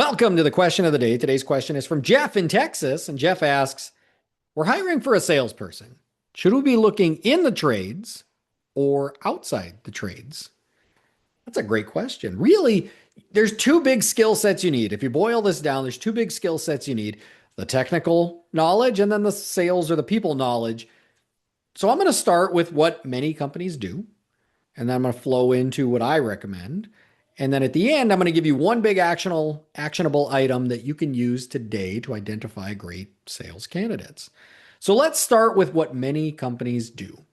Welcome to the question of the day. Today's question is from Jeff in Texas. And Jeff asks, we're hiring for a salesperson. Should we be looking in the trades or outside the trades? That's a great question. Really, there's two big skill sets you need. If you boil this down, there's two big skill sets you need: the technical knowledge and then the sales or the people knowledge. So I'm going to start with what many companies do, and then I'm going to flow into what I recommend. And then at the end, I'm going to give you one big actionable item that you can use today to identify great sales candidates. So let's start with what many companies do.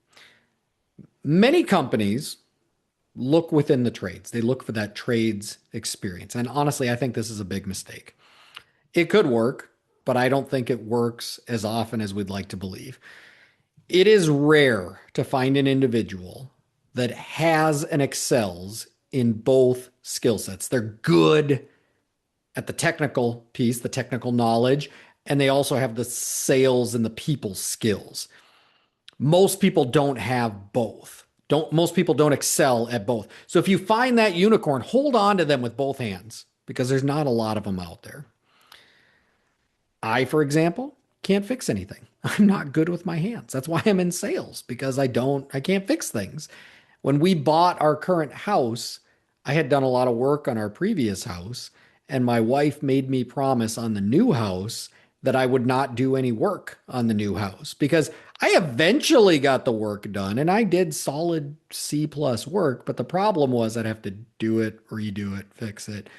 Many companies look within the trades. They look for that trades experience. And honestly, I think this is a big mistake. It could work, but I don't think it works as often as we'd like to believe. It is rare to find an individual that has and excels in both skill sets. They're good at the technical piece, the technical knowledge, and they also have the sales and the people skills. Most people don't have both. Most people don't excel at both. So if you find that unicorn, hold on to them with both hands because there's not a lot of them out there. I, for example, can't fix anything. I'm not good with my hands. That's why I'm in sales, because I can't fix things. When we bought our current house, I had done a lot of work on our previous house, and my wife made me promise on the new house that I would not do any work on the new house because I eventually got the work done and I did solid C plus work. But the problem was I'd have to do it, redo it, fix it.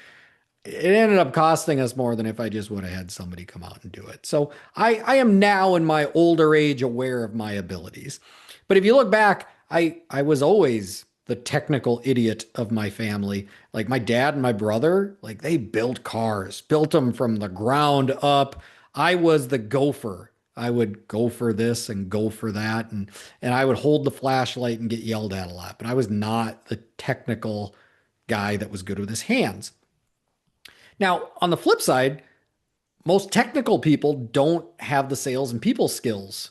It ended up costing us more than if I just would have had somebody come out and do it. So I am now in my older age aware of my abilities. But if you look back, I was always the technical idiot of my family. Like my dad and my brother, like they built cars, built them from the ground up. I was the gopher. I would go for this and go for that. And I would hold the flashlight and get yelled at a lot. But I was not the technical guy that was good with his hands. Now, on the flip side, most technical people don't have the sales and people skills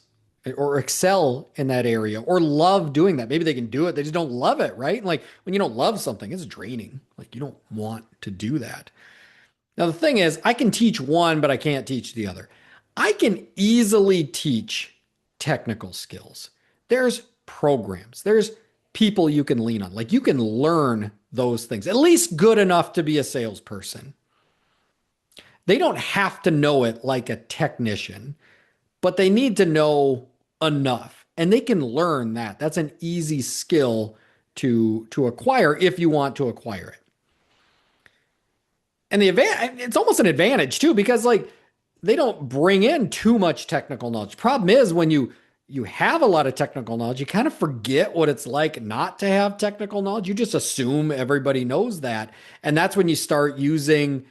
or excel in that area or love doing that. Maybe they can do it, they just don't love it, right? Like when you don't love something, it's draining. Like you don't want to do that. Now, the thing is, I can teach one, but I can't teach the other. I can easily teach technical skills. There's programs, there's people you can lean on. Like you can learn those things, at least good enough to be a salesperson. They don't have to know it like a technician, but they need to know enough and they can learn that. That's an easy skill to acquire if you want to acquire it. And it's almost an advantage too, because like they don't bring in too much technical knowledge. Problem is when you have a lot of technical knowledge, you kind of forget what it's like not to have technical knowledge. You just assume everybody knows that. And that's when you start using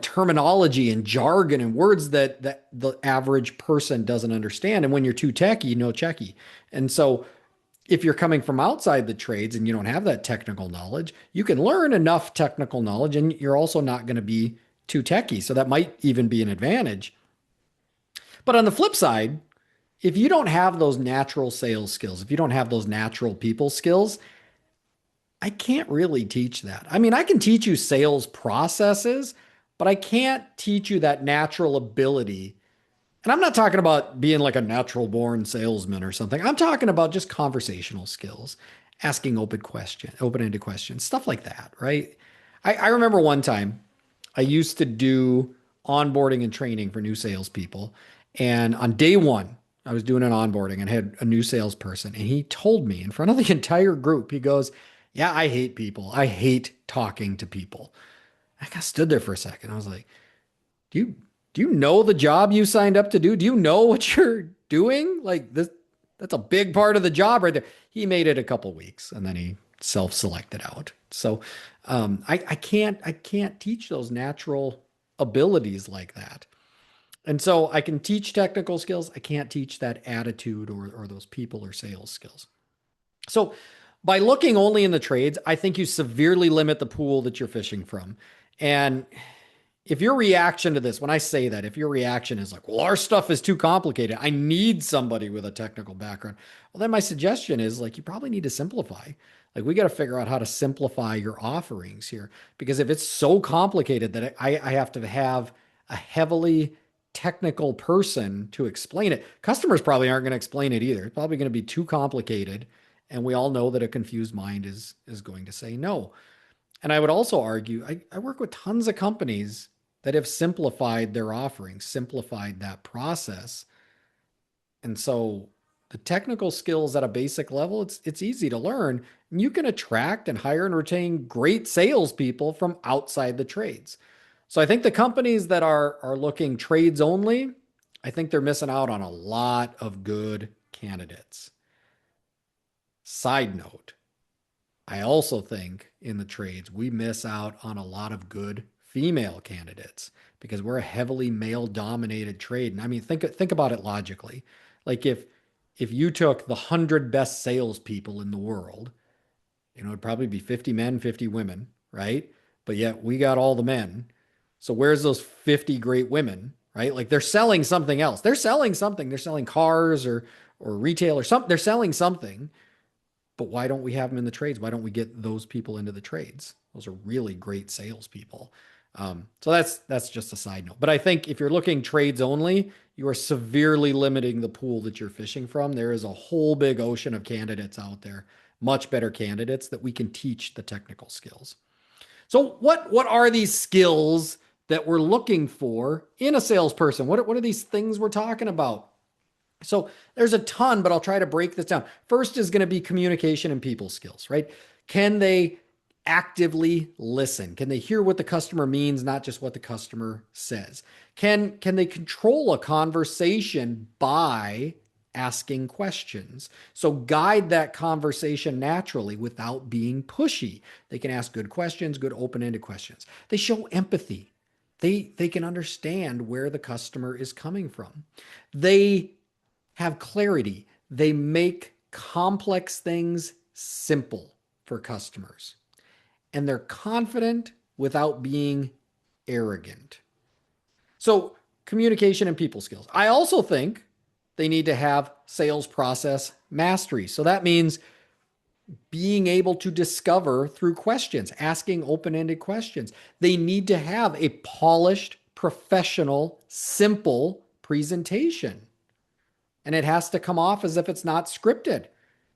terminology and jargon and words that the average person doesn't understand. And when you're too techy, no checky. And so if you're coming from outside the trades and you don't have that technical knowledge, you can learn enough technical knowledge and you're also not going to be too techy. So that might even be an advantage. But on the flip side, if you don't have those natural sales skills, if you don't have those natural people skills, I can't really teach that. I mean, I can teach you sales processes, but I can't teach you that natural ability. And I'm not talking about being like a natural born salesman or something. I'm talking about just conversational skills, asking open-ended questions, stuff like that, right? I remember one time I used to do onboarding and training for new salespeople. And on day one, I was doing an onboarding and had a new salesperson. And he told me in front of the entire group, he goes, "Yeah, I hate people. I hate talking to people." I kind of stood there for a second. I was like, do you know the job you signed up to do? Do you know what you're doing? Like this, that's a big part of the job right there. He made it a couple weeks and then he self-selected out. So I can't teach those natural abilities like that. And so I can teach technical skills. I can't teach that attitude or those people or sales skills. So by looking only in the trades, I think you severely limit the pool that you're fishing from. And if your reaction to this, when I say that, if your reaction is like, well, our stuff is too complicated, I need somebody with a technical background. Well, then my suggestion is like, you probably need to simplify. Like we got to figure out how to simplify your offerings here. Because if it's so complicated that I have to have a heavily technical person to explain it, customers probably aren't going to explain it either. It's probably going to be too complicated. And we all know that a confused mind is going to say no. And I would also argue, I work with tons of companies that have simplified their offerings, simplified that process. And so the technical skills at a basic level, it's easy to learn. And you can attract and hire and retain great salespeople from outside the trades. So I think the companies that are looking trades only, I think they're missing out on a lot of good candidates. Side note, I also think in the trades, we miss out on a lot of good female candidates because we're a heavily male dominated trade. And I mean, think about it logically. Like if you took the 100 best salespeople in the world, it'd probably be 50 men, 50 women, right? But yet we got all the men. So where's those 50 great women, right? Like they're selling something else. They're selling something. They're selling cars or retail or something. They're selling something. But why don't we have them in the trades? Why don't we get those people into the trades? Those are really great salespeople. So that's just a side note. But I think if you're looking trades only, you are severely limiting the pool that you're fishing from. There is a whole big ocean of candidates out there, much better candidates that we can teach the technical skills. So what are these skills that we're looking for in a salesperson? What are these things we're talking about? So there's a ton, but I'll try to break this down. First is going to be communication and people skills, right? Can they actively listen? Can they hear what the customer means, not just what the customer says? Can they control a conversation by asking questions? So guide that conversation naturally without being pushy. They can ask good questions, good open-ended questions. They show empathy. They can understand where the customer is coming from. They have clarity. They make complex things simple for customers. And they're confident without being arrogant. So, communication and people skills. I also think they need to have sales process mastery. So, that means being able to discover through questions, asking open ended questions. They need to have a polished, professional, simple presentation. And it has to come off as if it's not scripted.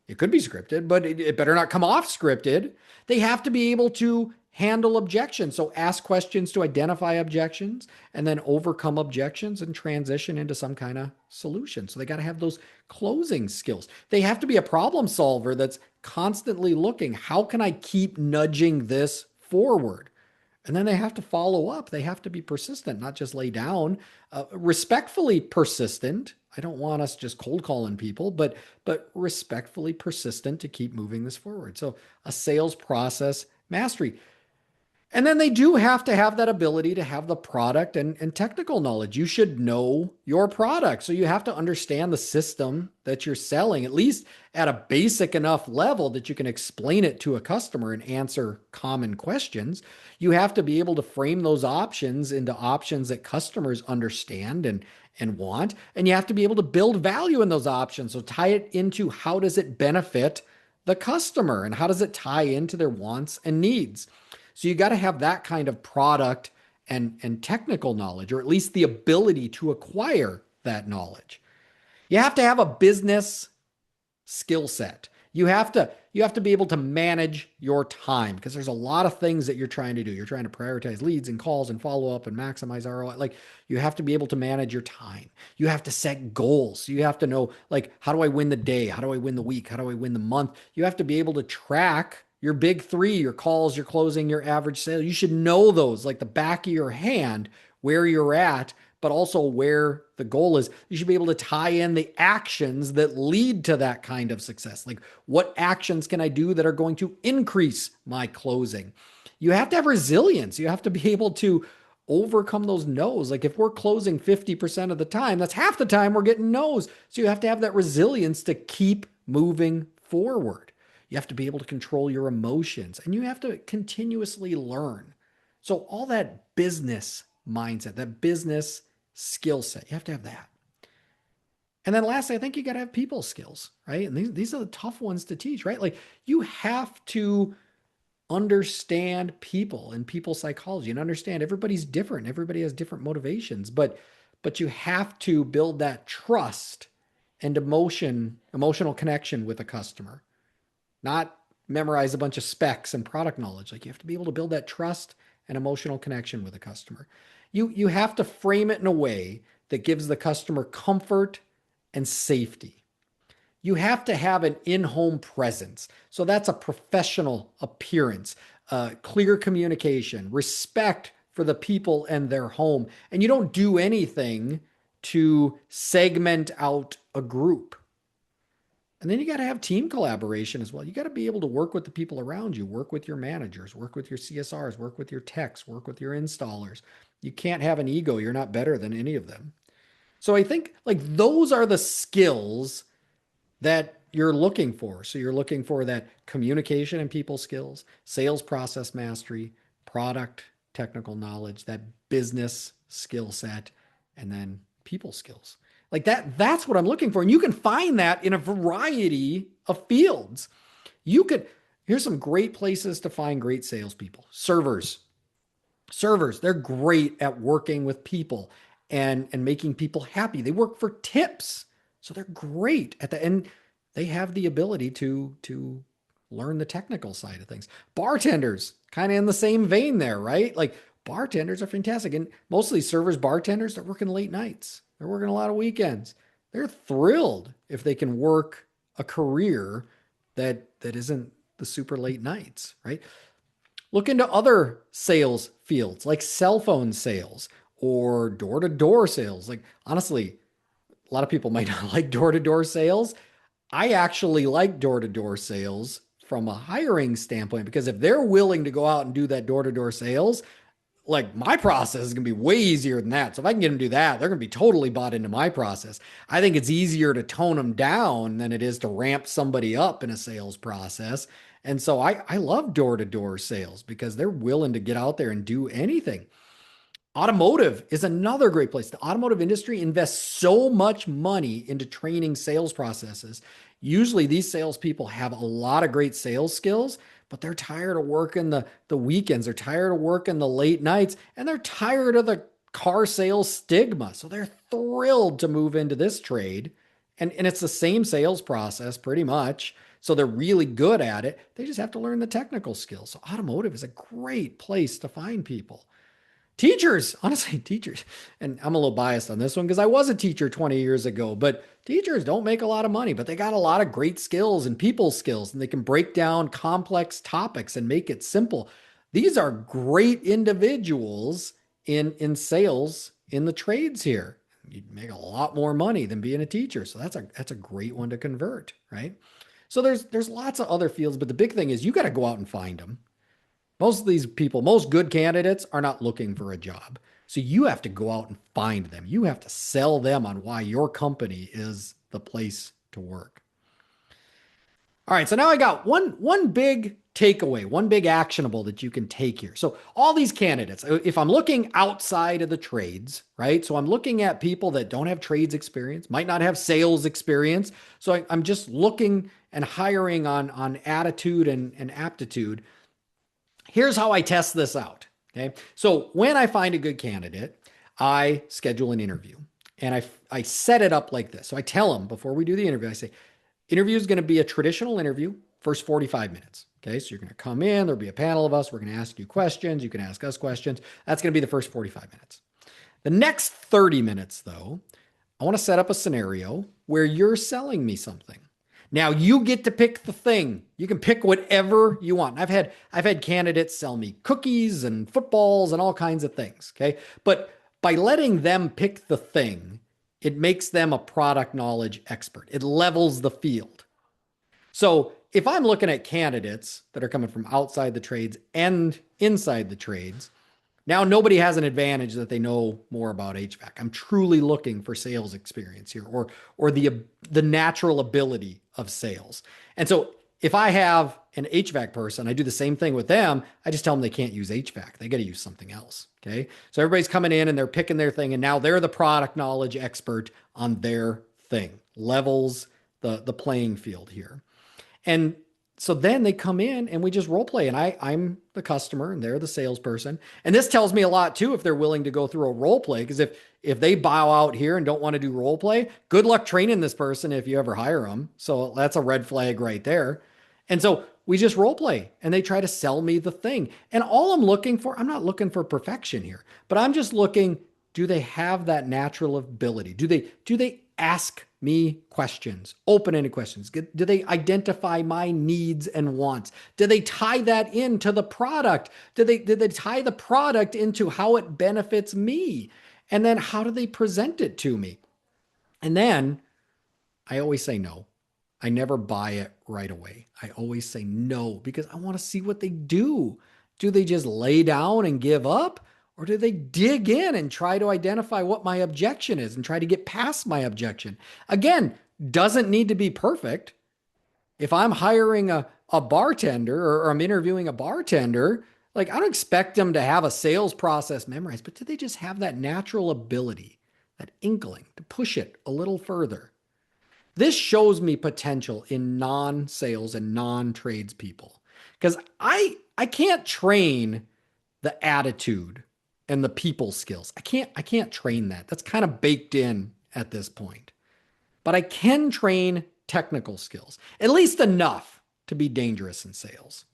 It could be scripted, but it better not come off scripted. They have to be able to handle objections. So ask questions to identify objections and then overcome objections and transition into some kind of solution. So they got to have those closing skills. They have to be a problem solver that's constantly looking, how can I keep nudging this forward? And then they have to follow up. They have to be persistent, not just lay down, respectfully persistent. I don't want us just cold calling people, but respectfully persistent to keep moving this forward. So a sales process mastery. And then they do have to have that ability to have the product and technical knowledge. You should know your product. So you have to understand the system that you're selling, at least at a basic enough level that you can explain it to a customer and answer common questions. You have to be able to frame those options into options that customers understand and want. And you have to be able to build value in those options. So tie it into how does it benefit the customer and how does it tie into their wants and needs. So you got to have that kind of product and technical knowledge, or at least the ability to acquire that knowledge. You have to have a business skill set. You have to be able to manage your time because there's a lot of things that you're trying to do. You're trying to prioritize leads and calls and follow up and maximize ROI. Like you have to be able to manage your time. You have to set goals. You have to know like how do I win the day? How do I win the week? How do I win the month? You have to be able to track your big three, your calls, your closing, your average sale. You should know those like the back of your hand, where you're at, but also where the goal is. You should be able to tie in the actions that lead to that kind of success. Like what actions can I do that are going to increase my closing? You have to have resilience. You have to be able to overcome those no's. Like if we're closing 50% of the time, that's half the time we're getting no's. So you have to have that resilience to keep moving forward. You have to be able to control your emotions and you have to continuously learn. So all that business mindset, that business skill set, you have to have that. And then lastly, I think you got to have people skills, right? And these are the tough ones to teach, right? Like you have to understand people and people psychology and understand everybody's different. Everybody has different motivations, but you have to build that trust and emotional connection with a customer, not memorize a bunch of specs and product knowledge. Like you have to be able to build that trust and emotional connection with a customer. You have to frame it in a way that gives the customer comfort and safety. You have to have an in-home presence. So that's a professional appearance, clear communication, respect for the people and their home. And you don't do anything to segment out a group. And then you got to have team collaboration as well. You got to be able to work with the people around you, work with your managers, work with your CSRs, work with your techs, work with your installers. You can't have an ego. You're not better than any of them. So I think like those are the skills that you're looking for. So you're looking for that communication and people skills, sales process mastery, product technical knowledge, that business skill set, and then people skills. Like that's what I'm looking for. And you can find that in a variety of fields. Here's some great places to find great salespeople. Servers, they're great at working with people and making people happy. They work for tips. So they're great at that. And they have the ability to learn the technical side of things. Bartenders, kind of in the same vein there, right? Like bartenders are fantastic. And mostly servers, bartenders, they're working late nights. They're working a lot of weekends. They're thrilled if they can work a career that isn't the super late nights, right? Look into other sales fields like cell phone sales or door-to-door sales. Like honestly, a lot of people might not like door-to-door sales. I actually like door-to-door sales from a hiring standpoint because if they're willing to go out and do that door-to-door sales, like my process is going to be way easier than that. So if I can get them to do that, they're going to be totally bought into my process. I think it's easier to tone them down than it is to ramp somebody up in a sales process. And so I love door-to-door sales because they're willing to get out there and do anything. Automotive is another great place. The automotive industry invests so much money into training sales processes. Usually these salespeople have a lot of great sales skills, but they're tired of working the weekends. They're tired of working the late nights, and they're tired of the car sales stigma. So they're thrilled to move into this trade. And it's the same sales process pretty much. So they're really good at it. They just have to learn the technical skills. So automotive is a great place to find people. Teachers, honestly, teachers, and I'm a little biased on this one because I was a teacher 20 years ago, but teachers don't make a lot of money, but they got a lot of great skills and people skills, and they can break down complex topics and make it simple. These are great individuals in sales in the trades here. You'd make a lot more money than being a teacher. So that's a great one to convert, right? So there's lots of other fields, but the big thing is you got to go out and find them. Most of these people, most good candidates are not looking for a job. So you have to go out and find them. You have to sell them on why your company is the place to work. All right, so now I got one big takeaway, one big actionable that you can take here. So all these candidates, if I'm looking outside of the trades, right? So I'm looking at people that don't have trades experience, might not have sales experience. So I'm just looking and hiring on attitude and aptitude. Here's how I test this out. Okay. So when I find a good candidate, I schedule an interview and I set it up like this. So I tell them before we do the interview, I say, interview is going to be a traditional interview, first 45 minutes. Okay. So you're going to come in, there'll be a panel of us. We're going to ask you questions. You can ask us questions. That's going to be the first 45 minutes. The next 30 minutes though, I want to set up a scenario where you're selling me something. Now you get to pick the thing. You can pick whatever you want. I've had candidates sell me cookies and footballs and all kinds of things. Okay. But by letting them pick the thing, it makes them a product knowledge expert. It levels the field. So if I'm looking at candidates that are coming from outside the trades and inside the trades, now nobody has an advantage that they know more about HVAC. I'm truly looking for sales experience here or the natural ability of sales. And so if I have an HVAC person, I do the same thing with them. I just tell them they can't use HVAC. They got to use something else. Okay. So everybody's coming in and they're picking their thing, and now they're the product knowledge expert on their thing, levels the playing field here. And so then they come in and we just role play. And I'm the customer and they're the salesperson. And this tells me a lot too if they're willing to go through a role play. Because if they bow out here and don't want to do role play, good luck training this person if you ever hire them. So that's a red flag right there. And so we just role play and they try to sell me the thing. And all I'm looking for, I'm not looking for perfection here, but I'm just looking, do they have that natural ability? Do they ask me questions, open-ended questions? Do they identify my needs and wants? Do they tie that into the product? Did they tie the product into how it benefits me? And then how do they present it to me? And then I always say no. I never buy it right away. I always say no because I want to see what they do. Do they just lay down and give up? Or do they dig in and try to identify what my objection is and try to get past my objection? Again, doesn't need to be perfect. If I'm hiring a bartender or I'm interviewing a bartender, like I don't expect them to have a sales process memorized, but do they just have that natural ability, that inkling to push it a little further? This shows me potential in non-sales and non-trades people because I can't train the attitude and the people skills. I can't train that. That's kind of baked in at this point. But I can train technical skills, at least enough to be dangerous in sales.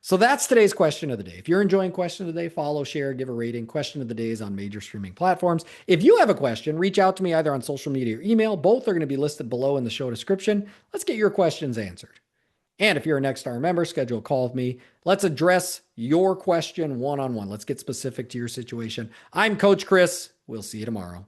So that's today's question of the day. If you're enjoying question of the day, follow, share, give a rating. Question of the day is on major streaming platforms. If you have a question, reach out to me either on social media or email. Both are going to be listed below in the show description. Let's get your questions answered. And if you're a Nexstar member, schedule a call with me. Let's address your question one-on-one. Let's get specific to your situation. I'm Coach Chris. We'll see you tomorrow.